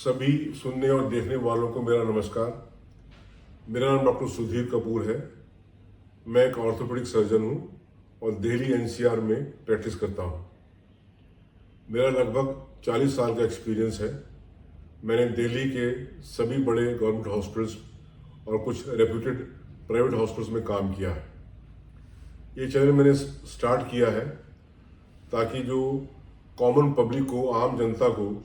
सभी सुनने और देखने वालों को मेरा नमस्कार। मेरा नाम डॉक्टर सुधीर कपूर है। मैं एक ऑर्थोपेडिक सर्जन हूँ और दिल्ली एनसीआर में प्रैक्टिस करता हूँ। मेरा लगभग 40 साल का एक्सपीरियंस है। मैंने दिल्ली के सभी बड़े गवर्नमेंट हॉस्पिटल्स और कुछ रेप्यूटेड प्राइवेट हॉस्पिटल्स में काम किया है। ये चैनल मैंने स्टार्ट किया है ताकि जो कॉमन पब्लिक को, आम जनता को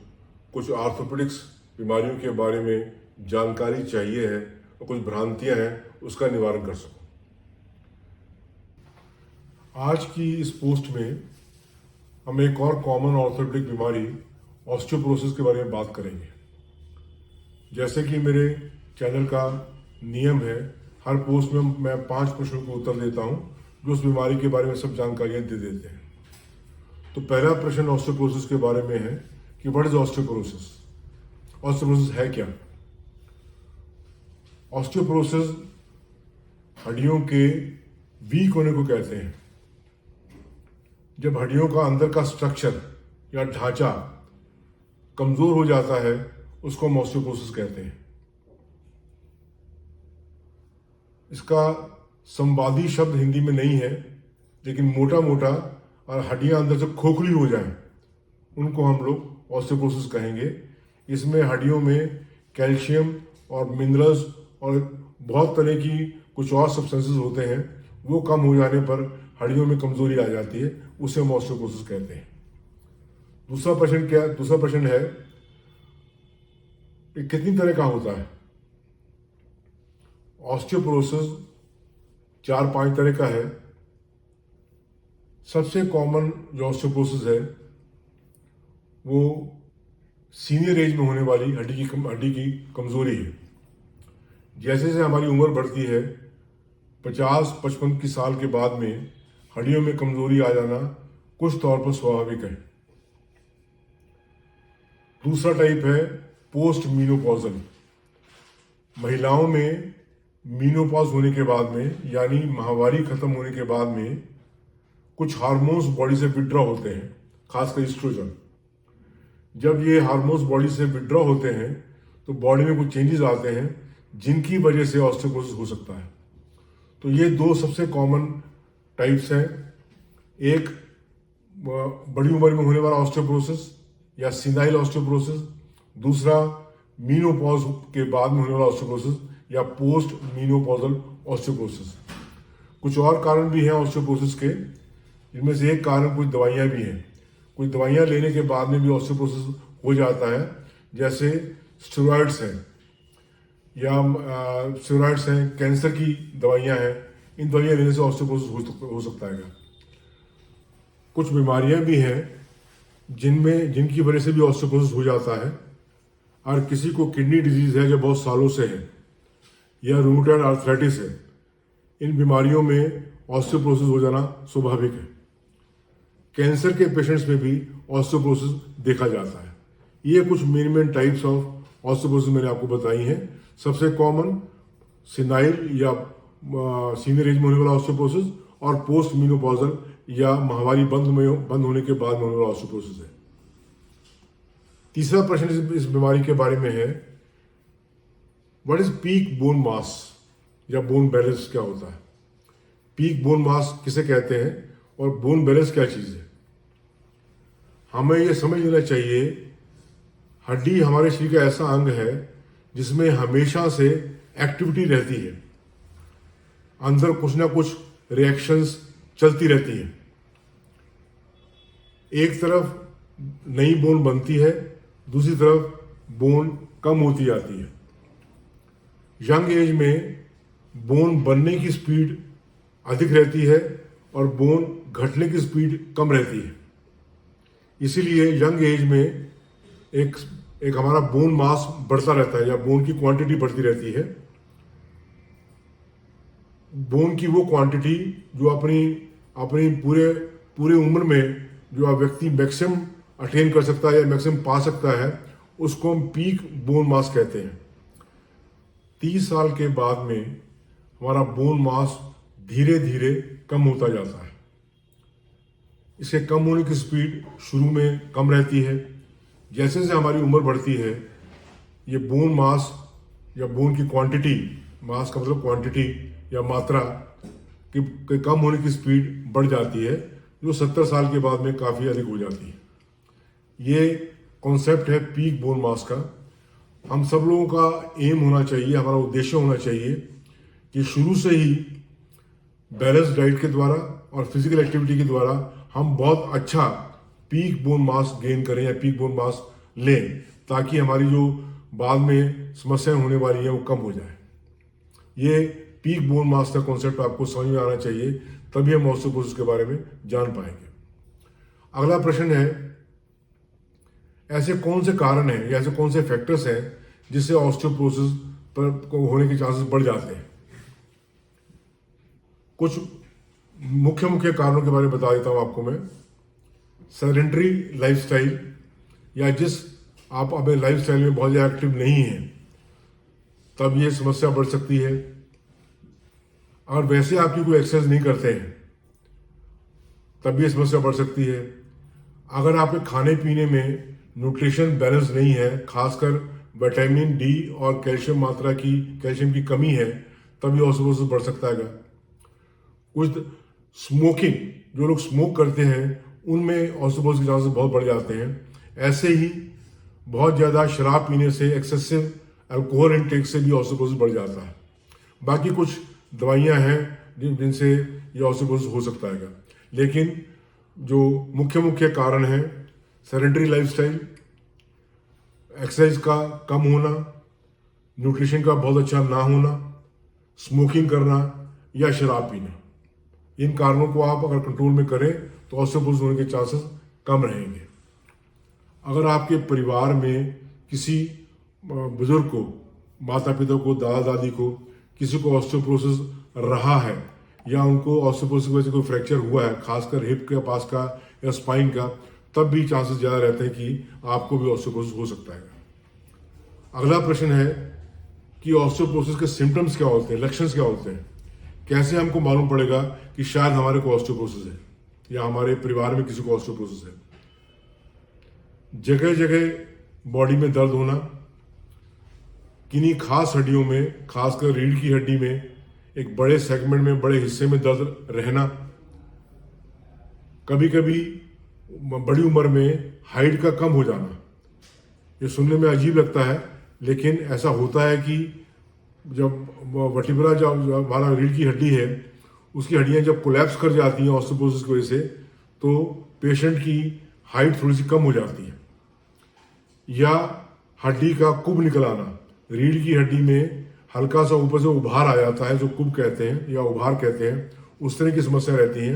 कुछ ऑर्थोपेडिक्स बीमारियों के बारे में जानकारी चाहिए है और कुछ भ्रांतियां हैं, उसका निवारण कर सकूं। आज की इस पोस्ट में हम एक और कॉमन ऑर्थोपेडिक बीमारी ऑस्टियोपोरोसिस के बारे में बात करेंगे। जैसे कि मेरे चैनल का नियम है, हर पोस्ट में मैं 5 प्रश्नों को उत्तर देता हूं जो उस बीमारी के बारे में सब जानकारियां दे देते हैं। तो पहला प्रश्न ऑस्टियोपोरोसिस के बारे में है कि व्हाट इज ऑस्टियोपोरोसिस। ऑस्टियोपोरोसिस है क्या? ऑस्टियोपोरोसिस हड्डियों के वीक होने को कहते हैं। जब हड्डियों का अंदर का स्ट्रक्चर या ढांचा कमजोर हो जाता है, उसको हम ऑस्टियोपोरोसिस कहते हैं। इसका संवादी शब्द हिंदी में नहीं है, लेकिन मोटा मोटा और हड्डियां अंदर से खोखली हो जाएं, उनको हम लोग ऑस्टियोपोरोसिस कहेंगे। इसमें हड्डियों में कैल्शियम और मिनरल्स और बहुत तरह की कुछ और सब्सटेंसेस होते हैं, वो कम हो जाने पर हड्डियों में कमजोरी आ जाती है, उसे हम ऑस्टियोपोरोसिस कहते हैं। दूसरा प्रश्न है ये कितनी तरह का होता है? ऑस्टियोपोरोसिस 4-5 तरह का है। सबसे कॉमन जो ऑस्टियोपोरोसिस है वो सीनियर एज में होने वाली हड्डी की कमजोरी है। जैसे जैसे हमारी उम्र बढ़ती है, 50-55 साल के बाद में हड्डियों में कमजोरी आ जाना कुछ तौर पर स्वाभाविक है। दूसरा टाइप है पोस्ट मीनोपॉजल। महिलाओं में मीनोपॉज होने के बाद में, यानी माहवारी खत्म होने के बाद में, कुछ हार्मोन्स बॉडी से विड्रॉ होते हैं, खासकर एस्ट्रोजन। जब ये हार्मोन्स बॉडी से विड्रॉ होते हैं तो बॉडी में कुछ चेंजेस आते हैं जिनकी वजह से ऑस्टियोपोरोसिस हो सकता है। तो ये 2 सबसे कॉमन टाइप्स हैं। एक बड़ी उम्र में होने वाला ऑस्टियोपोरोसिस या सिनाइल ऑस्टियोपोरोसिस, दूसरा मीनोपॉज के बाद में होने वाला ऑस्टियोपोरोसिस या पोस्ट मीनोपॉजल ऑस्टियोपोरोसिस। कुछ और कारण भी हैं ऑस्टियोपोरोसिस के, इनमें से एक कारण कुछ दवाइयां भी हैं। कुछ दवाइयां लेने के बाद में भी ऑस्टियोपोरोसिस हो जाता है, जैसे स्टेरॉइड्स हैं कैंसर की दवाइयां हैं। इन दवाइयां लेने से ऑस्टियोपोरोसिस हो सकता है। कुछ बीमारियां भी हैं जिनकी वजह से भी ऑस्टियोपोरोसिस हो जाता है। और किसी को किडनी डिजीज है जो बहुत सालों से है, या रूमेटॉइड आर्थराइटिस है, इन बीमारियों में ऑस्टियोपोरोसिस हो जाना स्वाभाविक है। कैंसर के पेशेंट्स में भी ऑस्टियोपोरोसिस देखा जाता है। ये कुछ मेन टाइप्स ऑफ ऑस्टियोपोरोसिस मैंने आपको बताई हैं। सबसे कॉमन सिनाइल या सीनियर एज में होने वाला ऑस्टियोपोरोसिस और पोस्ट मीनोपॉजल या माहवारी बंद होने के बाद में होने वाला ऑस्टियोपोरोसिस है। तीसरा प्रश्न इस बीमारी के बारे में है, what is peak bone mass या बोन बैलेंस क्या होता है? पीक बोन मास किसे कहते हैं और बोन बैलेंस क्या चीज है? हमें यह समझ लेना चाहिए, हड्डी हमारे शरीर का ऐसा अंग है जिसमें हमेशा से एक्टिविटी रहती है। अंदर कुछ ना कुछ रिएक्शंस चलती रहती है। एक तरफ नई बोन बनती है, दूसरी तरफ बोन कम होती जाती है। यंग एज में बोन बनने की स्पीड अधिक रहती है और बोन घटने की स्पीड कम रहती है। इसीलिए यंग एज में एक हमारा बोन मास बढ़ता रहता है या बोन की क्वांटिटी बढ़ती रहती है। बोन की वो क्वांटिटी जो अपनी पूरे उम्र में जो व्यक्ति मैक्सिमम अटेन कर सकता है या मैक्सिमम पा सकता है, उसको हम पीक बोन मास कहते हैं। 30 साल के बाद में हमारा बोन मास धीरे धीरे कम होता जाता है। इसके कम होने की स्पीड शुरू में कम रहती है। जैसे जैसे हमारी उम्र बढ़ती है, ये बोन मास या बोन की क्वांटिटी, मास का मतलब क्वांटिटी या मात्रा कि कम होने की स्पीड बढ़ जाती है, जो 70 साल के बाद में काफ़ी अधिक हो जाती है। ये कॉन्सेप्ट है पीक बोन मास का। हम सब लोगों का एम होना चाहिए, हमारा उद्देश्य होना चाहिए कि शुरू से ही बैलेंस डाइट के द्वारा और फिजिकल एक्टिविटी के द्वारा हम बहुत अच्छा पीक बोन मास गेन करें या पीक बोन मास लें, ताकि हमारी जो बाद में समस्याएं होने वाली हैं वो कम हो जाए। ये पीक बोन मास का कॉन्सेप्ट आपको समझ में आना चाहिए, तभी हम ऑस्टियोपोरोसिस के बारे में जान पाएंगे। अगला प्रश्न है, ऐसे कौन से कारण हैं या ऐसे कौन से फैक्टर्स हैं जिससे ऑस्टियोपोरोसिस पर होने के चांसेस बढ़ जाते हैं। कुछ मुख्य कारणों के बारे में बता देता हूं आपको मैं। सेडेंटरी लाइफस्टाइल, या जिस आप अपने लाइफस्टाइल में बहुत ज़्यादा एक्टिव नहीं हैं, तब ये समस्या बढ़ सकती है। और वैसे आपकी कोई एक्सरसाइज नहीं करते हैं, तब ये समस्या बढ़ सकती है। अगर आपके खाने पीने में न्यूट्रिशन बैलेंस नहीं है, खासकर विटामिन डी और कैल्शियम की कमी है, तब ये ऑस्टियोपोरोसिस बढ़ सकता है। कुछ स्मोकिंग, जो लोग स्मोक करते हैं उनमें ऑस्टियोपोरोसिस के चांसेस बहुत बढ़ जाते हैं। ऐसे ही बहुत ज़्यादा शराब पीने से, एक्सेसिव अल्कोहल इनटेक से भी ऑस्टियोपोरोसिस बढ़ जाता है। बाकी कुछ दवाइयां हैं जिनसे ये ऑस्टियोपोरोसिस हो सकता है। लेकिन जो मुख्य कारण है, सेडेंटरी लाइफस्टाइल, एक्सरसाइज का कम होना, न्यूट्रिशन का बहुत अच्छा ना होना, स्मोकिंग करना या शराब पीना। इन कारणों को आप अगर कंट्रोल में करें तो ऑस्टियोपोरोसिस होने के चांसेस कम रहेंगे। अगर आपके परिवार में किसी बुजुर्ग को, माता पिता को, दादा दादी को किसी को ऑस्टियोपोरोसिस रहा है या उनको ऑस्टियोपोरोसिस की वजह से कोई फ्रैक्चर हुआ है, खासकर हिप के पास का या स्पाइन का, तब भी चांसेस ज़्यादा रहते हैं कि आपको भी ऑस्टियोपोरोसिस हो सकता है। अगला प्रश्न है कि ऑस्टियोपोरोसिस के सिम्टम्स क्या होते हैं, लक्षण क्या होते हैं। कैसे हमको मालूम पड़ेगा कि शायद हमारे को ऑस्टियोपोरोसिस है या हमारे परिवार में किसी को ऑस्टियोपोरोसिस है। जगह जगह बॉडी में दर्द होना, किन्हीं खास हड्डियों में, खासकर रीढ़ की हड्डी में एक बड़े सेगमेंट में, बड़े हिस्से में दर्द रहना, कभी कभी बड़ी उम्र में हाइट का कम हो जाना। ये सुनने में अजीब लगता है, लेकिन ऐसा होता है कि जब वर्टिब्रा, जो हमारा रीढ़ की हड्डी है, उसकी हड्डियां जब कोलैप्स कर जाती हैं ऑस्टियोपोरोसिस की वजह से, तो पेशेंट की हाइट थोड़ी सी कम हो जाती है। या हड्डी का कुब निकल आना, रीढ़ की हड्डी में हल्का सा ऊपर से उभार आ जाता है, जो कुब कहते हैं या उभार कहते हैं, उस तरह की समस्या रहती है।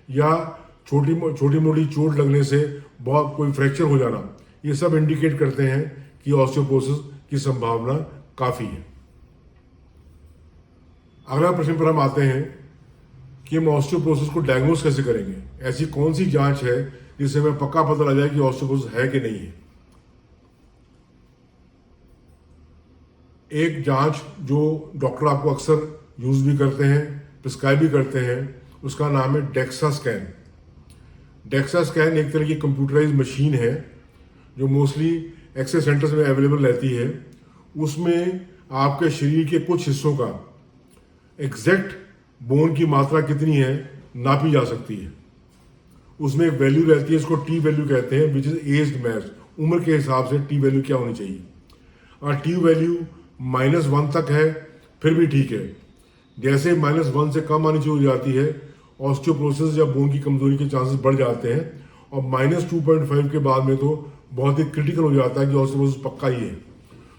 या छोटी मोटी चोट लगने से बहुत कोई फ्रैक्चर हो जाना, ये सब इंडिकेट करते हैं कि ऑस्टियोपोरोसिस की संभावना काफ़ी है। अगला प्रश्न पर हम आते हैं कि हम ऑस्टियोपोरोसिस को डायग्नोस कैसे करेंगे। ऐसी कौन सी जांच है जिससे हमें पक्का पता लग जाए कि ऑस्टियोपोरोसिस है कि नहीं है। एक जांच जो डॉक्टर आपको अक्सर यूज भी करते हैं, प्रिस्क्राइब भी करते हैं, उसका नाम है डेक्सा स्कैन। डेक्सा स्कैन एक तरह की कंप्यूटराइज मशीन है जो मोस्टली एक्सरे सेंटर्स में अवेलेबल रहती है। उसमें आपके शरीर के कुछ हिस्सों का एग्जैक्ट बोन की मात्रा कितनी है नापी जा सकती है। उसमें एक वैल्यू रहती है, इसको टी वैल्यू कहते हैं, विच इज एज्ड मैच। उम्र के हिसाब से टी वैल्यू क्या होनी चाहिए। और टी वैल्यू -1 तक है फिर भी ठीक है। जैसे -1 से कम आनी शुरू हो जाती है, ऑस्टियोपोरोसिस या बोन की कमजोरी के चांसेस बढ़ जाते हैं। और -2.5 के बाद में तो बहुत ही क्रिटिकल हो जाता है कि ऑस्टियोपोरोसिस पक्का ही है।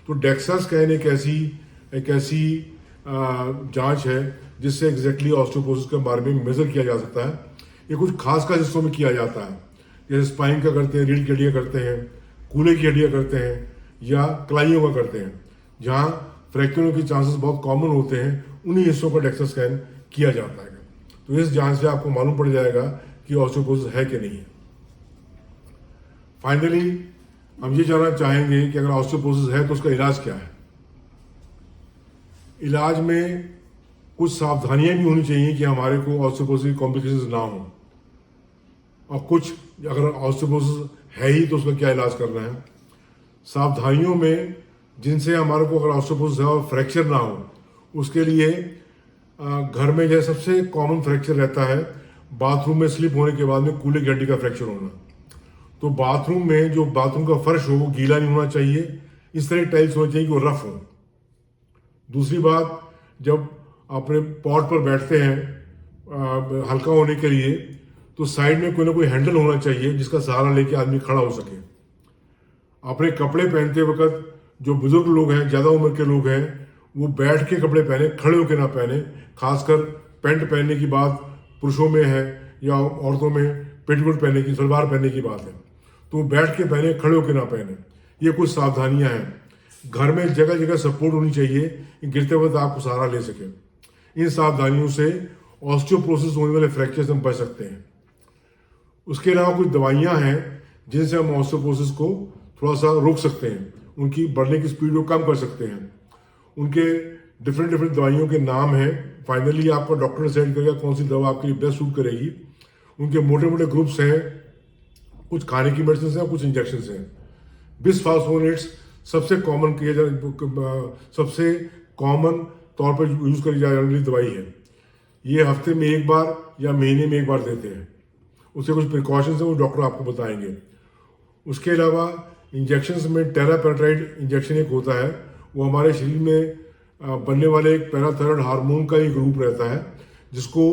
तो डेक्सा स्कैन एक ऐसी जांच है जिससे एग्जैक्टली ऑस्टियोपोरोसिस के बारे में मेजर किया जा सकता है। ये कुछ खास हिस्सों में किया जाता है, जैसे स्पाइन का करते हैं, रीढ़ की हड्डियाँ करते हैं, कूल्हे की हड्डियाँ करते हैं या कलाइयों का करते हैं। जहाँ फ्रैक्चरों के चांसेस बहुत कॉमन होते हैं, उन्हीं हिस्सों का डेक्सा स्कैन किया जाता है। तो इस जांच से आपको मालूम पड़ जाएगा कि ऑस्टियोपोरोसिस है कि नहीं है। फाइनली हम ये जानना चाहेंगे कि अगर ऑस्टियोपोरोसिस है तो उसका इलाज क्या है। इलाज में कुछ सावधानियां भी होनी चाहिए कि हमारे को ऑस्टियोपोरोसिस कॉम्प्लिकेशंस ना हो, और कुछ अगर ऑस्टियोपोरोसिस है ही तो उसका क्या इलाज करना है। सावधानियों में जिनसे हमारे को अगर ऑस्टियोपोरोसिस है और फ्रैक्चर ना हो, उसके लिए घर में जो सबसे कॉमन फ्रैक्चर रहता है बाथरूम में स्लिप होने के बाद में कूल्हे की हड्डी का फ्रैक्चर होना। तो बाथरूम में जो बाथरूम का फर्श हो वो गीला नहीं होना चाहिए, इस तरह टाइल्स होनी चाहिए कि वो रफ हो। दूसरी बात, जब अपने पॉट पर बैठते हैं हल्का होने के लिए, तो साइड में कोई ना कोई हैंडल होना चाहिए जिसका सहारा लेके आदमी खड़ा हो सके। अपने कपड़े पहनते वक्त जो बुजुर्ग लोग हैं, ज़्यादा उम्र के लोग हैं, वो बैठ के कपड़े पहने, खड़े होकर ना पहने। खासकर पैंट पहनने की बात पुरुषों में है या औरतों में पेटीकोट पहनने की, सलवार पहनने की बात है, तो बैठ के पहने, खड़े होकर ना पहने। ये कुछ सावधानियां हैं। घर में जगह जगह सपोर्ट होनी चाहिए कि गिरते वक्त आपको सहारा ले सके। इन सावधानियों से ऑस्टियोपोरोसिस होने वाले फ्रैक्चर से हम बच सकते हैं। उसके अलावा कुछ दवाइयां हैं जिनसे हम ऑस्टियोपोरोसिस को थोड़ा सा रोक सकते हैं, उनकी बढ़ने की स्पीड को कम कर सकते हैं। उनके डिफरेंट दवाइयों के नाम हैं। फाइनली आपका डॉक्टर डिसाइड करेगा कौन सी दवा आपके लिए बेस्ट सूट करेगी। उनके मोटे मोटे ग्रुप्स हैं, कुछ खाने की मेडिसिन हैं, कुछ इंजेक्शन हैं। बिसफॉस्फोनेट्स सबसे कॉमन सबसे कॉमन तौर पर यूज करी जाने वाली दवाई है। ये हफ्ते में एक बार या महीने में एक बार देते हैं। उससे कुछ प्रिकॉशंस हैं, वो डॉक्टर आपको बताएंगे। उसके अलावा इंजेक्शंस में टेरापेराटाइड इंजेक्शन एक होता है, वो हमारे शरीर में बनने वाले एक पैराथायरॉयड हार्मोन का एक ग्रुप रहता है, जिसको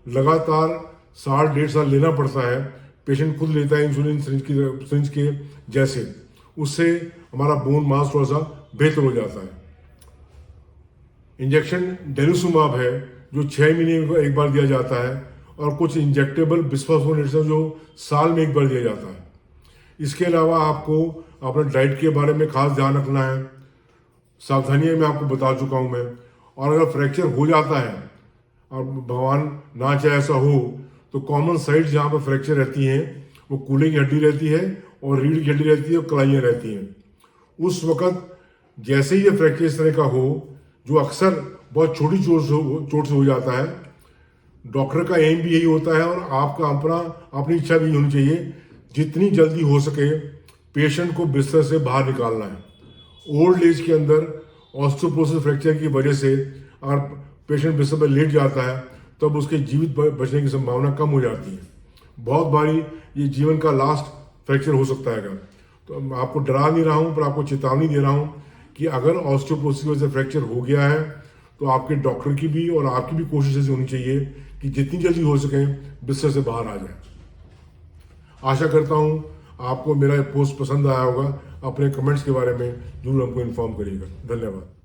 लगातार 1.5 साल लेना पड़ता है। पेशेंट खुद लेता है इंसुलिन सिरिंज के जैसे। उससे हमारा बोन मास थोड़ा सा बेहतर हो जाता है। इंजेक्शन डेनिसुमाब है जो 6 महीने में एक बार दिया जाता है, और कुछ इंजेक्टेबल बिसफॉस्फोनेट्स जो साल में एक बार दिया जाता है। इसके अलावा आपको अपने डाइट के बारे में खास ध्यान रखना है। सावधानियां मैं आपको बता चुका हूं मैं। और अगर फ्रैक्चर हो जाता है, और भगवान ना चाहे ऐसा हो, तो कॉमन साइट जहां पर फ्रैक्चर रहती हैं वो कूल्हे की हड्डी रहती है और रीढ़ की हड्डी रहती है और कलाइयां रहती हैं। उस वक्त जैसे ही ये फ्रैक्चर इस तरह का हो, जो अक्सर बहुत छोटी चोट से हो जाता है, डॉक्टर का एम भी यही होता है और आपका अपनी इच्छा भी होनी चाहिए, जितनी जल्दी हो सके पेशेंट को बिस्तर से बाहर निकालना है। ओल्ड एज के अंदर ऑस्टियोपोरोसिस फ्रैक्चर की वजह से अगर पेशेंट बिस्तर पर लेट जाता है, तब उसके जीवित बचने की संभावना कम हो जाती है। बहुत बारी ये जीवन का लास्ट फ्रैक्चर हो सकता है। तो मैं आपको डरा नहीं रहा हूँ, पर आपको चेतावनी दे रहा हूँ कि अगर ऑस्टियोपोरोसिस की वजह से फ्रैक्चर हो गया है, तो आपके डॉक्टर की भी और आपकी भी कोशिश ऐसी होनी चाहिए कि जितनी जल्दी हो सके बिस्तर से बाहर आ जाए। आशा करता हूँ आपको मेरा पोस्ट पसंद आया होगा। अपने कमेंट्स के बारे में जरूर हमको इन्फॉर्म करिएगा। धन्यवाद।